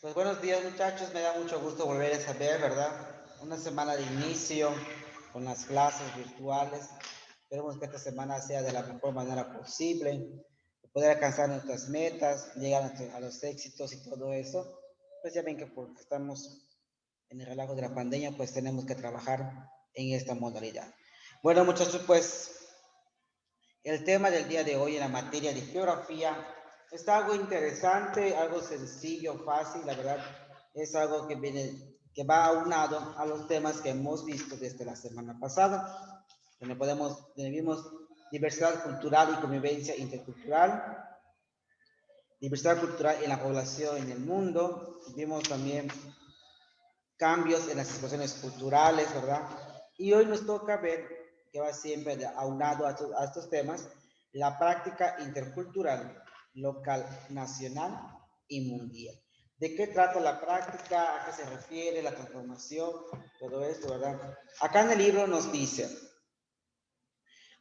Pues buenos días muchachos, me da mucho gusto volver a saber, ¿verdad? Una semana de inicio con las clases virtuales. Esperemos que esta semana sea de la mejor manera posible, poder alcanzar nuestras metas, llegar a los éxitos y todo eso. Pues ya ven que porque estamos en el relajo de la pandemia, pues tenemos que trabajar en esta modalidad. Bueno muchachos, pues el tema del día de hoy en la materia de geografía está algo interesante, algo sencillo, fácil, la verdad, es algo que va aunado a los temas que hemos visto desde la semana pasada, donde vimos diversidad cultural y convivencia intercultural, diversidad cultural en la población en el mundo, vimos también cambios en las situaciones culturales, ¿verdad? Y hoy nos toca ver, que va siempre aunado a estos temas, la práctica intercultural, local, nacional y mundial. ¿De qué trata la práctica? ¿A qué se refiere? La transformación, todo esto, ¿verdad? Acá en el libro nos dice,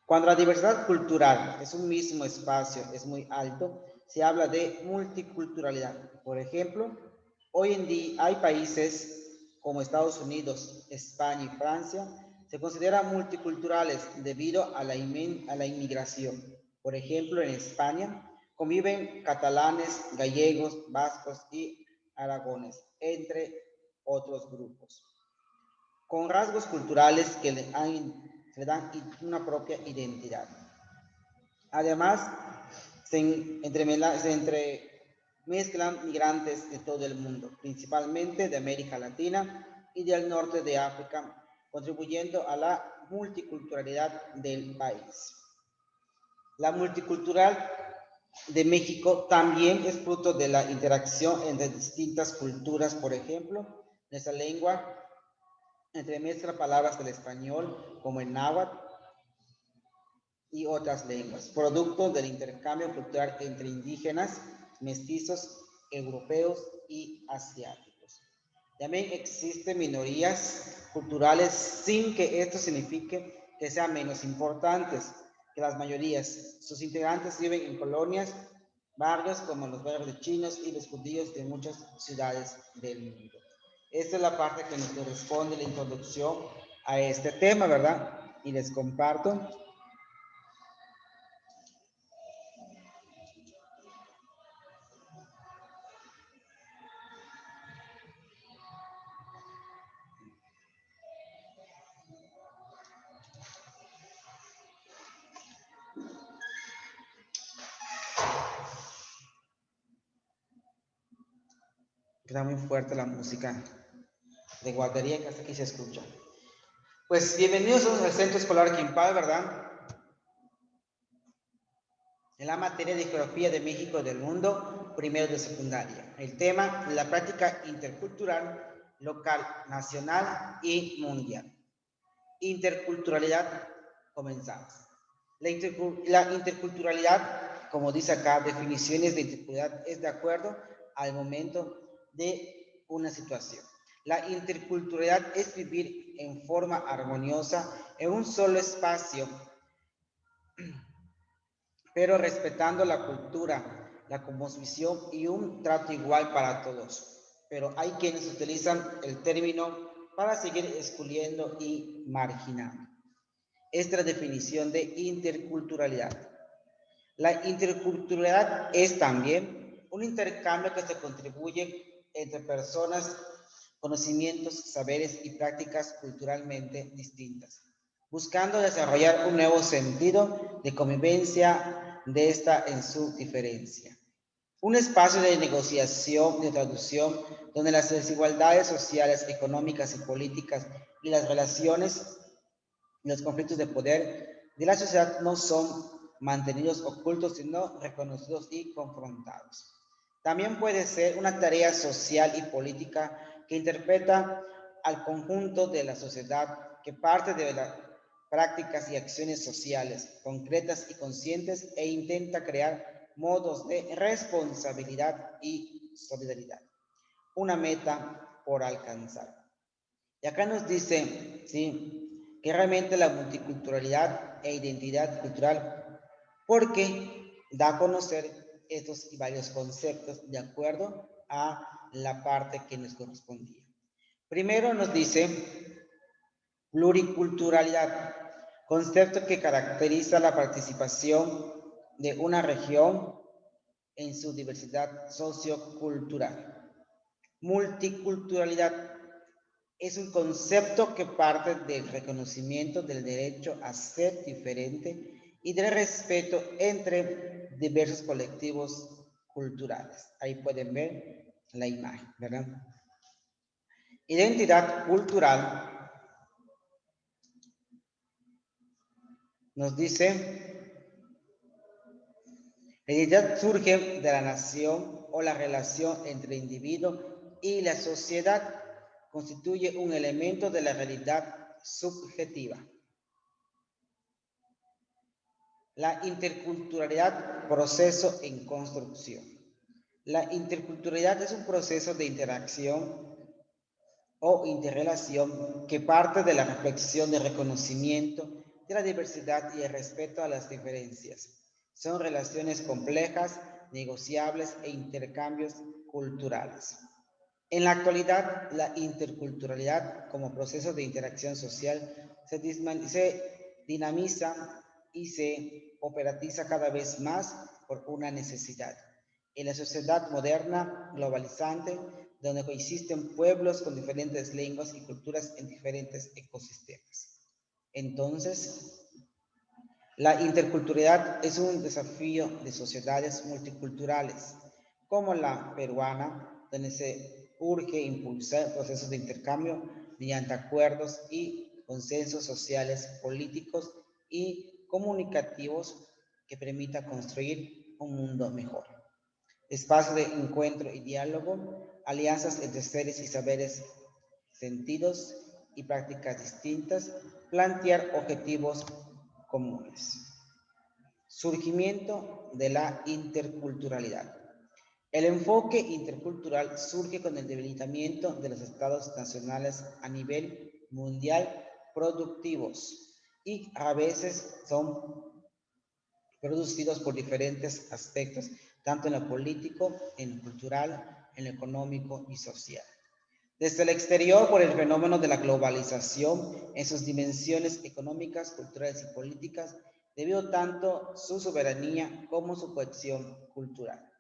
cuando la diversidad cultural es un mismo espacio, es muy alto, se habla de multiculturalidad. Por ejemplo, hoy en día hay países como Estados Unidos, España y Francia, se consideran multiculturales debido a la inmigración. Por ejemplo, en España conviven catalanes, gallegos, vascos y aragones, entre otros grupos con rasgos culturales que le dan una propia identidad. Además, se entremezclan migrantes de todo el mundo, principalmente de América Latina y del norte de África, contribuyendo a la multiculturalidad del país. La multicultural de México también es fruto de la interacción entre distintas culturas, por ejemplo, nuestra lengua entremezcla palabras del español como el náhuatl y otras lenguas, producto del intercambio cultural entre indígenas, mestizos, europeos y asiáticos. También existen minorías culturales sin que esto signifique que sean menos importantes que las mayorías. Sus integrantes viven en colonias, barrios como los barrios de chinos y los judíos de muchas ciudades del mundo. Esta es la parte que nos corresponde la introducción a este tema, ¿verdad? Y les comparto. Está muy fuerte la música de guardería que hasta aquí se escucha. Pues bienvenidos al Centro Escolar Quimpal, ¿verdad? En la materia de Geografía de México y del Mundo, primero de secundaria. El tema, la práctica intercultural, local, nacional y mundial. Interculturalidad, comenzamos. La interculturalidad, como dice acá, definiciones de interculturalidad es de acuerdo al momento de una situación. La interculturalidad es vivir en forma armoniosa en un solo espacio, pero respetando la cultura, la cosmovisión y un trato igual para todos. Pero hay quienes utilizan el término para seguir excluyendo y marginando. Esta es la definición de interculturalidad. La interculturalidad es también un intercambio que se contribuye entre personas, conocimientos, saberes y prácticas culturalmente distintas, buscando desarrollar un nuevo sentido de convivencia de esta en su diferencia. Un espacio de negociación, de traducción, donde las desigualdades sociales, económicas y políticas y las relaciones los conflictos de poder de la sociedad no son mantenidos ocultos, sino reconocidos y confrontados. También puede ser una tarea social y política que interpreta al conjunto de la sociedad, que parte de las prácticas y acciones sociales concretas y conscientes e intenta crear modos de responsabilidad y solidaridad. Una meta por alcanzar. Y acá nos dice, ¿sí?, que realmente la multiculturalidad e identidad cultural, porque da a conocer estos y varios conceptos de acuerdo a la parte que nos correspondía. Primero nos dice pluriculturalidad, concepto que caracteriza la participación de una región en su diversidad sociocultural. Multiculturalidad es un concepto que parte del reconocimiento del derecho a ser diferente y del respeto entre diversos colectivos culturales. Ahí pueden ver la imagen, ¿verdad? Identidad cultural nos dice, la identidad surge de la nación o la relación entre el individuo y la sociedad, constituye un elemento de la realidad subjetiva. La interculturalidad, proceso en construcción. La interculturalidad es un proceso de interacción o interrelación que parte de la reflexión de reconocimiento de la diversidad y el respeto a las diferencias. Son relaciones complejas, negociables e intercambios culturales. En la actualidad, la interculturalidad como proceso de interacción social se dinamiza y se operatiza cada vez más por una necesidad. En la sociedad moderna, globalizante, donde coexisten pueblos con diferentes lenguas y culturas en diferentes ecosistemas. Entonces, la interculturalidad es un desafío de sociedades multiculturales, como la peruana, donde se urge impulsar procesos de intercambio mediante acuerdos y consensos sociales, políticos y comunicativos que permita construir un mundo mejor. Espacio de encuentro y diálogo, alianzas entre seres y saberes, sentidos y prácticas distintas, plantear objetivos comunes. Surgimiento de la interculturalidad. El enfoque intercultural surge con el debilitamiento de los estados nacionales a nivel mundial productivos y a veces son producidos por diferentes aspectos, tanto en lo político, en lo cultural, en lo económico y social. Desde el exterior, por el fenómeno de la globalización en sus dimensiones económicas, culturales y políticas, debido tanto su soberanía como su cohesión cultural.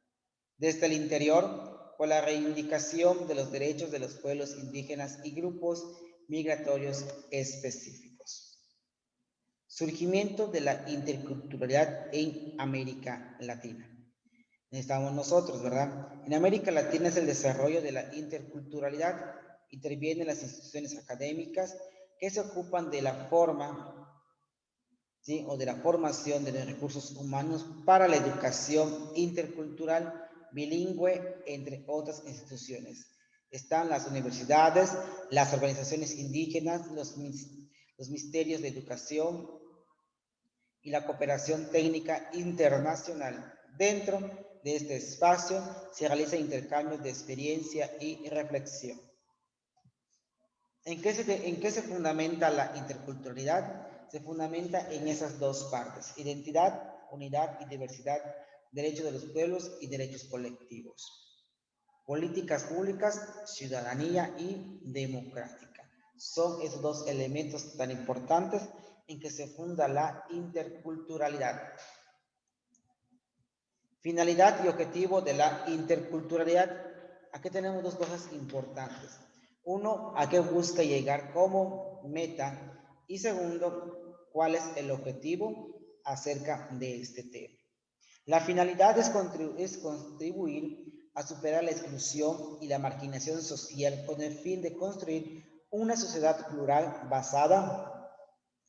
Desde el interior, por la reivindicación de los derechos de los pueblos indígenas y grupos migratorios específicos. Surgimiento de la interculturalidad en América Latina. Estamos nosotros, ¿verdad? En América Latina es el desarrollo de la interculturalidad. Intervienen las instituciones académicas que se ocupan de la forma, ¿sí? O de la formación de los recursos humanos para la educación intercultural bilingüe, entre otras instituciones. Están las universidades, las organizaciones indígenas, los ministerios de educación y la cooperación técnica internacional. Dentro de este espacio se realiza intercambios de experiencia y reflexión. ¿En qué se fundamenta la interculturalidad? Se fundamenta en esas dos partes: identidad, unidad y diversidad, derechos de los pueblos y derechos colectivos. Políticas públicas, ciudadanía y democrática. Son esos dos elementos tan importantes en que se funda la interculturalidad. Finalidad y objetivo de la interculturalidad. Aquí tenemos dos cosas importantes. Uno, a qué busca llegar como meta. Y segundo, cuál es el objetivo acerca de este tema. La finalidad es contribuir a superar la exclusión y la marginación social con el fin de construir una sociedad plural basada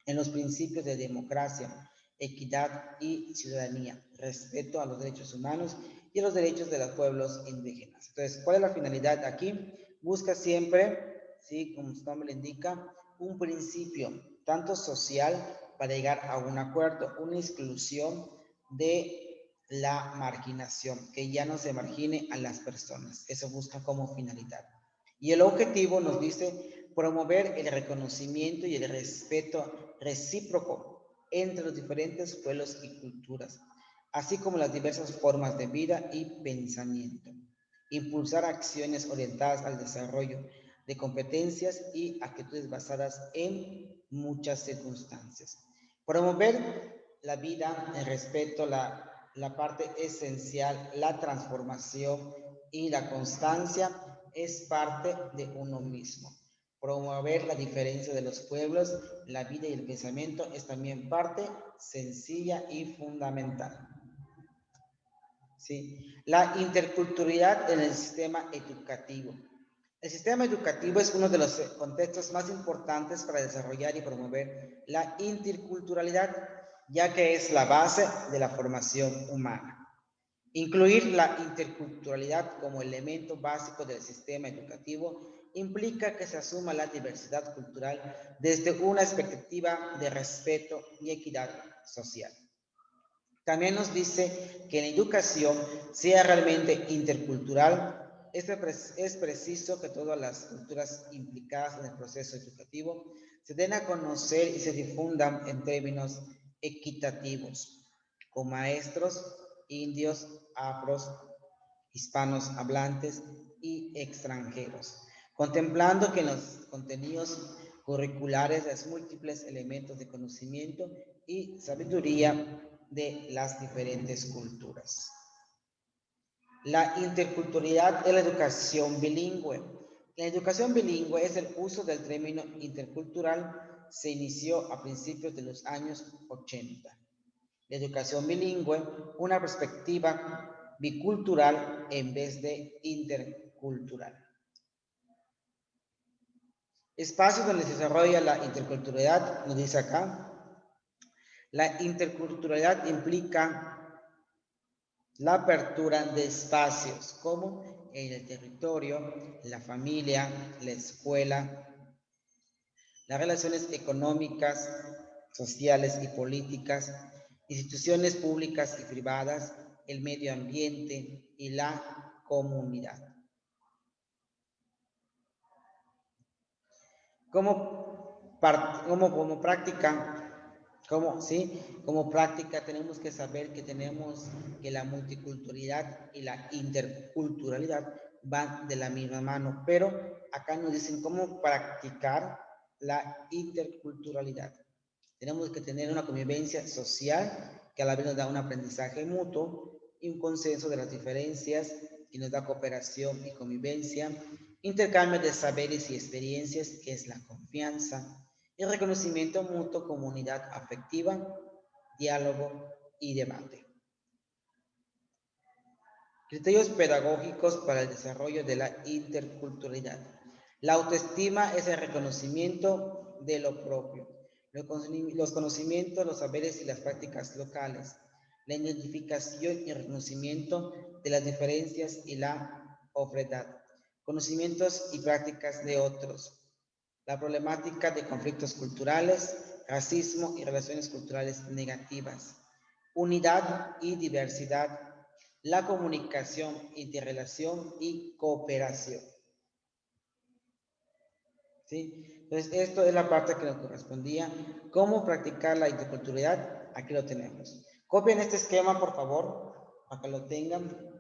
en los principios de democracia, equidad y ciudadanía, respeto a los derechos humanos y a los derechos de los pueblos indígenas. Entonces, ¿cuál es la finalidad aquí? Busca siempre, ¿sí? Como su nombre le indica, un principio tanto social para llegar a un acuerdo, una exclusión de la marginación, que ya no se margine a las personas. Eso busca como finalidad. Y el objetivo nos dice promover el reconocimiento y el respeto recíproco entre los diferentes pueblos y culturas, así como las diversas formas de vida y pensamiento. impulsar acciones orientadas al desarrollo de competencias y actitudes basadas en muchas circunstancias. Promover la vida, el respeto, la parte esencial, la transformación y la constancia es parte de uno mismo. Promover la diferencia de los pueblos, la vida y el pensamiento es también parte sencilla y fundamental. ¿Sí? La interculturalidad en el sistema educativo. El sistema educativo es uno de los contextos más importantes para desarrollar y promover la interculturalidad, ya que es la base de la formación humana. Incluir la interculturalidad como elemento básico del sistema educativo implica que se asuma la diversidad cultural desde una perspectiva de respeto y equidad social. También nos dice que la educación sea realmente intercultural. Es preciso que todas las culturas implicadas en el proceso educativo se den a conocer y se difundan en términos equitativos, con maestros, indios, afros, hispanos hablantes y extranjeros, contemplando que en los contenidos curriculares los múltiples elementos de conocimiento y sabiduría de las diferentes culturas. La interculturalidad en la educación bilingüe. La educación bilingüe es el uso del término intercultural. Se inició a principios de los años 80. La educación bilingüe, una perspectiva bicultural en vez de intercultural. Espacios donde se desarrolla la interculturalidad, nos dice acá. La interculturalidad implica la apertura de espacios como en el territorio, la familia, la escuela, las relaciones económicas, sociales y políticas, instituciones públicas y privadas, el medio ambiente y la comunidad. Como práctica tenemos que saber que tenemos que la multiculturalidad y la interculturalidad van de la misma mano, pero acá nos dicen cómo practicar la interculturalidad. Tenemos que tener una convivencia social que a la vez nos da un aprendizaje mutuo y un consenso de las diferencias y nos da cooperación y convivencia, intercambio de saberes y experiencias, que es la confianza, y reconocimiento mutuo, comunidad afectiva, diálogo y debate. Criterios pedagógicos para el desarrollo de la interculturalidad. La autoestima es el reconocimiento de lo propio, los conocimientos, los saberes y las prácticas locales, la identificación y reconocimiento de las diferencias y la obredad, conocimientos y prácticas de otros, la problemática de conflictos culturales, racismo y relaciones culturales negativas, unidad y diversidad, la comunicación, interrelación y cooperación. ¿Sí? Entonces, esto es la parte que nos correspondía. ¿Cómo practicar la interculturalidad? Aquí lo tenemos. Copien este esquema, por favor, para que lo tengan.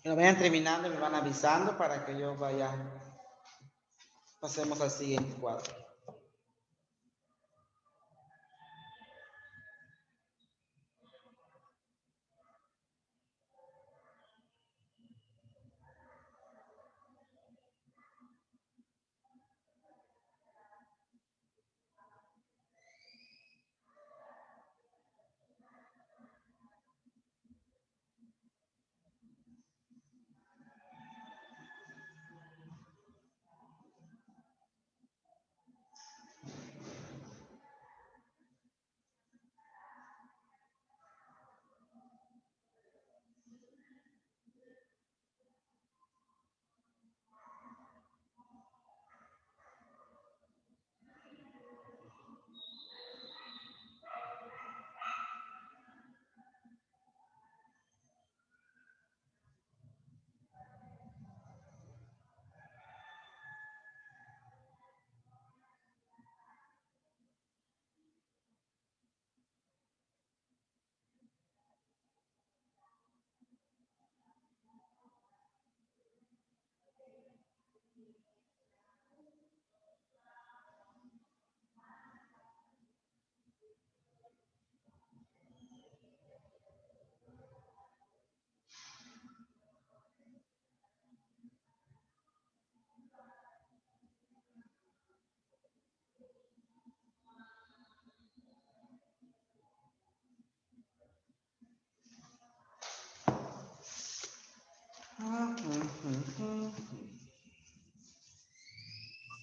Lo vayan terminando y me van avisando para que yo vaya, pasemos al siguiente cuadro.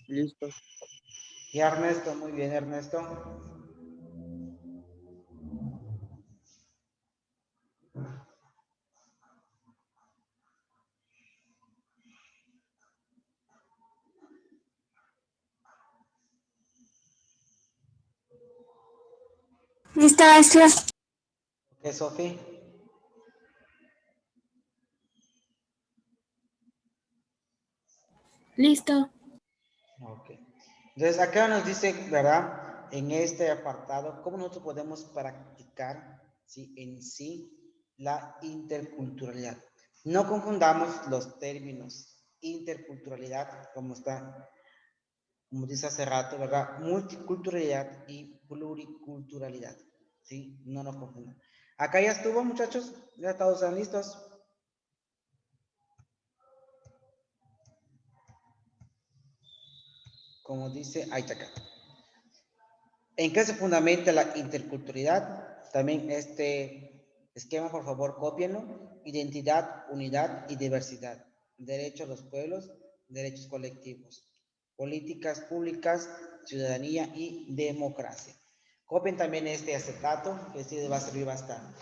Listo. Y Ernesto, muy bien, Ernesto. Listo, maestro. Ok, Sofi. Listo. Ok. Entonces, acá nos dice, ¿verdad? En este apartado, cómo nosotros podemos practicar, ¿sí? En sí la interculturalidad. No confundamos los términos interculturalidad, como dice hace rato, ¿verdad? Multiculturalidad y pluriculturalidad, ¿sí? No nos confundamos. Acá ya estuvo, muchachos, ya todos están listos. Como dice, ahí está acá. ¿En qué se fundamenta la interculturalidad? También este esquema, por favor, cópienlo. Identidad, unidad y diversidad. Derechos a los pueblos, derechos colectivos. Políticas públicas, ciudadanía y democracia. Copien también este acetato, que sí va a servir bastante.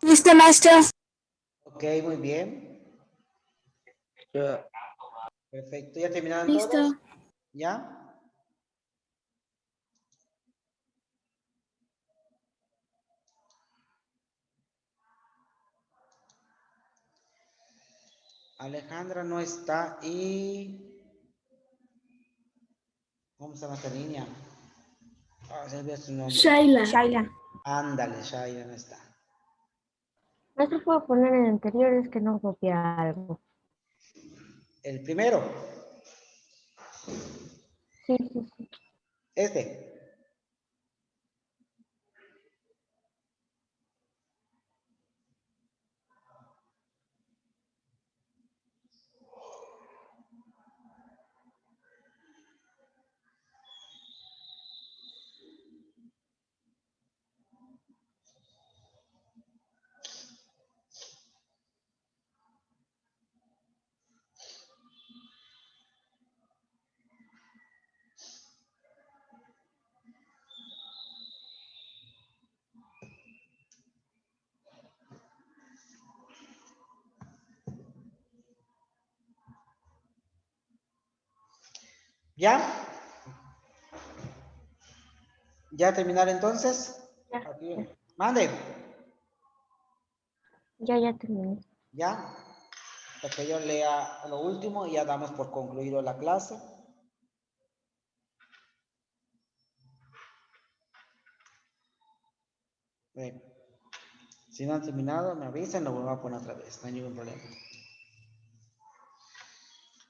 Listo, maestro. Ok, muy bien. Perfecto. ¿Ya terminaron Listo. todos? ¿Ya? Alejandra no está y... ¿Cómo se llama esta niña? Ah, se me olvidó su nombre. Shaila. Ándale, Shaira no está. Maestro, puedo poner en anteriores que no copia algo. El primero, Sí. este. ¿Ya? ¿Ya terminar entonces? Ya. Aquí. Mande. Ya terminé. ¿Ya? Para que yo lea lo último y ya damos por concluido la clase. Bien. Si no han terminado, me avisan, lo vuelvo a poner otra vez, no hay ningún problema.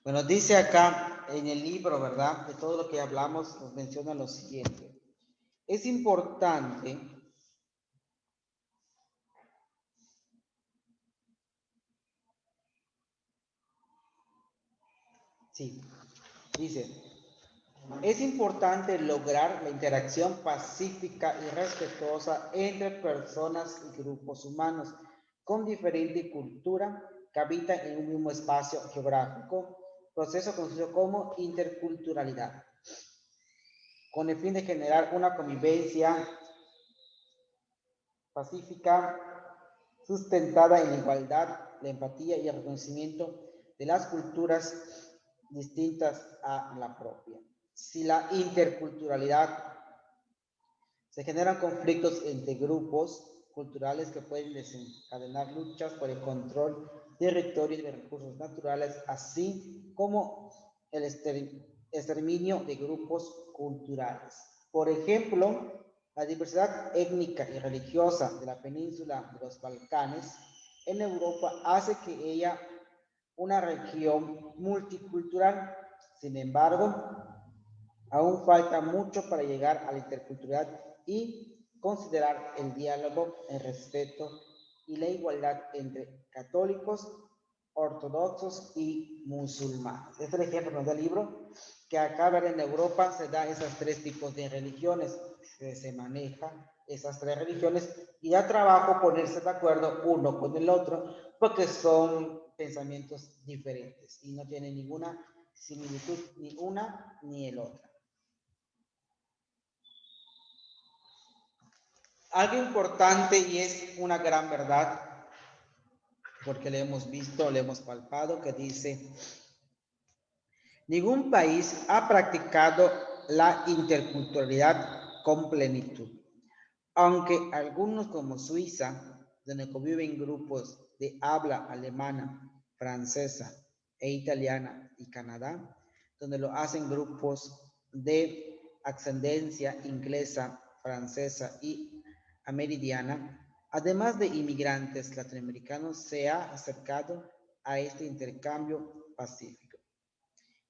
Bueno, dice acá en el libro, ¿verdad? De todo lo que hablamos, nos menciona lo siguiente. Es importante sí, dice, es importante lograr la interacción pacífica y respetuosa entre personas y grupos humanos con diferente cultura que habitan en un mismo espacio geográfico, proceso conocido como interculturalidad, con el fin de generar una convivencia pacífica sustentada en la igualdad, la empatía y el reconocimiento de las culturas distintas a la propia. Si la interculturalidad se generan conflictos entre grupos culturales que pueden desencadenar luchas por el control de territorios y de recursos naturales, así como el exterminio de grupos culturales. Por ejemplo, la diversidad étnica y religiosa de la península de los Balcanes en Europa hace que ella una región multicultural. Sin embargo, aún falta mucho para llegar a la interculturalidad y considerar el diálogo, el respeto y la igualdad entre católicos, ortodoxos y musulmanes. Este es el ejemplo que nos da el libro, que acá en Europa se da esos tres tipos de religiones, que se maneja esas tres religiones y da trabajo ponerse de acuerdo uno con el otro, porque son pensamientos diferentes y no tienen ninguna similitud ni una ni el otro. Algo importante y es una gran verdad, porque le hemos visto, le hemos palpado, que dice, ningún país ha practicado la interculturalidad con plenitud. Aunque algunos como Suiza, donde conviven grupos de habla alemana, francesa e italiana y Canadá, donde lo hacen grupos de ascendencia inglesa, francesa y ameridiana, además de inmigrantes latinoamericanos, se ha acercado a este intercambio pacífico.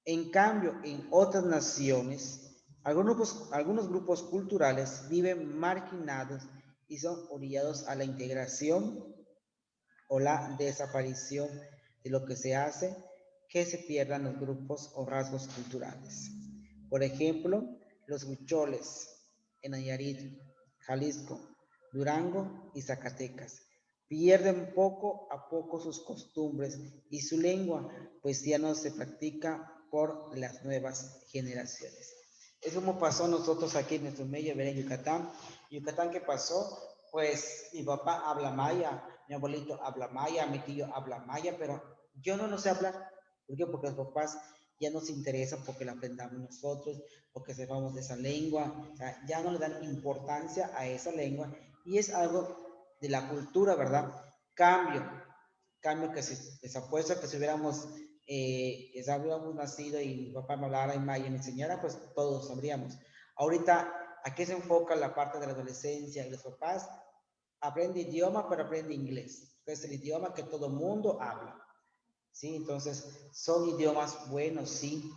En cambio, en otras naciones, algunos grupos culturales viven marginados y son orillados a la integración o la desaparición de lo que se hace que se pierdan los grupos o rasgos culturales. Por ejemplo, los huicholes en Nayarit, Jalisco, Durango y Zacatecas pierden poco a poco sus costumbres y su lengua, pues ya no se practica por las nuevas generaciones. Es como pasó a nosotros aquí en nuestro medio, en Yucatán. Yucatán, ¿qué pasó? pues mi papá habla maya, mi abuelito habla maya, mi tío habla maya, pero yo no lo sé hablar. ¿Por qué? Porque los papás ya nos interesa porque la aprendamos nosotros, porque sepamos de esa lengua, o sea, ya no le dan importancia a esa lengua y es algo de la cultura, ¿verdad? Cambio que si les apuesto que si hubiéramos nacido y mi papá me hablara en maya y me enseñara, pues todos sabríamos. Ahorita, ¿a qué se enfoca la parte de la adolescencia y los papás? Aprende idioma, pero aprende inglés. Es el idioma que todo mundo habla. ¿Sí? Entonces, son idiomas buenos, sí,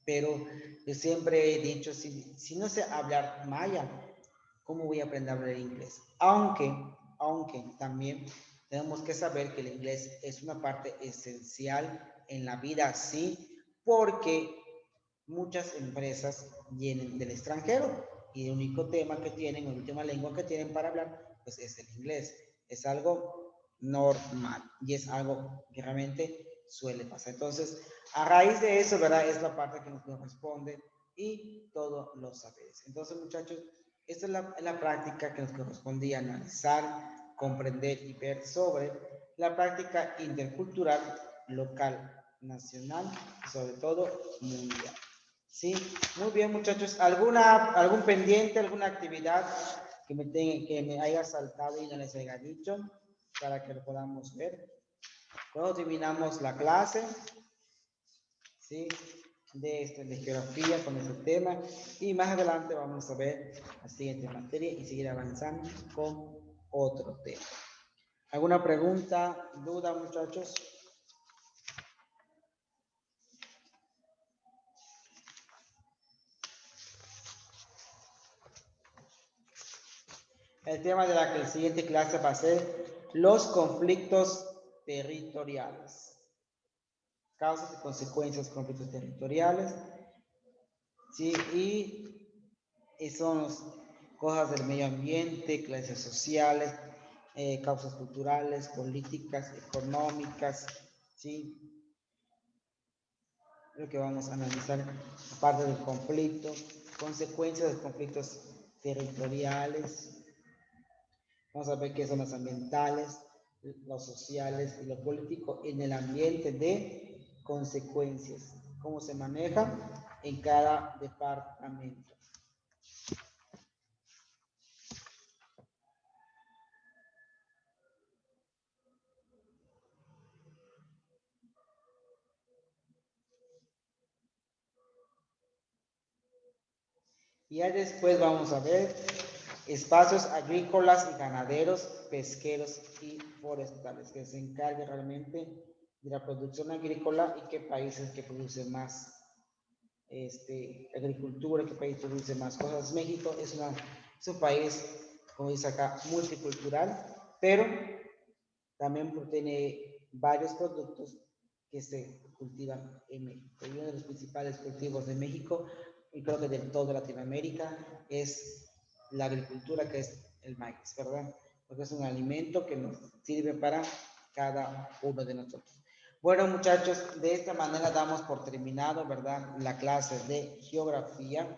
pero yo siempre he dicho, si no sé hablar maya, ¿cómo voy a aprender a hablar inglés? Aunque también tenemos que saber que el inglés es una parte esencial en la vida, sí, porque muchas empresas vienen del extranjero y el único tema que tienen, la última lengua que tienen para hablar, pues es el inglés. Es algo normal y es algo que realmente suele pasar. Entonces, a raíz de eso, ¿verdad? Es la parte que nos corresponde y todos los saberes. Entonces, muchachos, esta es la práctica que nos correspondía analizar, comprender y ver sobre la práctica intercultural, local, nacional y sobre todo mundial. Sí, muy bien, muchachos. ¿Algún pendiente, alguna actividad que me haya saltado y no les haya dicho para que lo podamos ver? Cuando terminamos la clase, ¿sí? De geografía con este tema y más adelante vamos a ver la siguiente materia y seguir avanzando con otro tema. ¿Alguna pregunta, duda, muchachos? El tema de la siguiente clase va a ser los conflictos territoriales. Causas y consecuencias de conflictos territoriales. ¿Sí? Y son cosas del medio ambiente, clases sociales, causas culturales, políticas, económicas. ¿Sí? Lo que vamos a analizar, parte del conflicto, consecuencias de conflictos territoriales. Vamos a ver qué son los ambientales, los sociales y lo político en el ambiente de consecuencias, cómo se maneja en cada departamento. Y ya después vamos a ver espacios agrícolas y ganaderos, pesqueros y forestales, que se encargue realmente de la producción agrícola y qué países que producen más agricultura, qué país produce más cosas. México es un país, como dice acá, multicultural, pero también tiene varios productos que se cultivan en México. Y uno de los principales cultivos de México, y creo que de toda Latinoamérica, es la agricultura, que es el maíz, ¿verdad? Porque es un alimento que nos sirve para cada uno de nosotros. Bueno, muchachos, de esta manera damos por terminado, ¿verdad? La clase de geografía.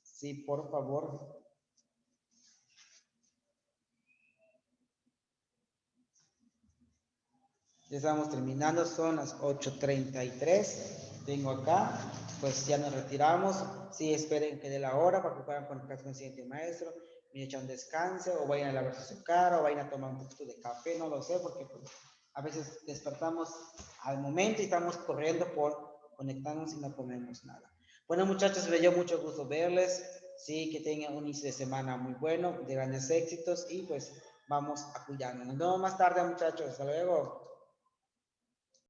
Sí, por favor. Ya estamos terminando, son las 8:33. Tengo acá, pues ya nos retiramos. Sí, esperen que dé la hora para que puedan conectarse con el siguiente maestro. Me echan descanso o vayan a lavarse su cara o vayan a tomar un poquito de café, no lo sé, porque pues, a veces despertamos al momento y estamos corriendo por conectarnos y no comemos nada. Bueno, muchachos, me dio mucho gusto verles. Sí, que tengan un inicio de semana muy bueno, de grandes éxitos y pues vamos a cuidarnos. Nos vemos más tarde, muchachos. Hasta luego.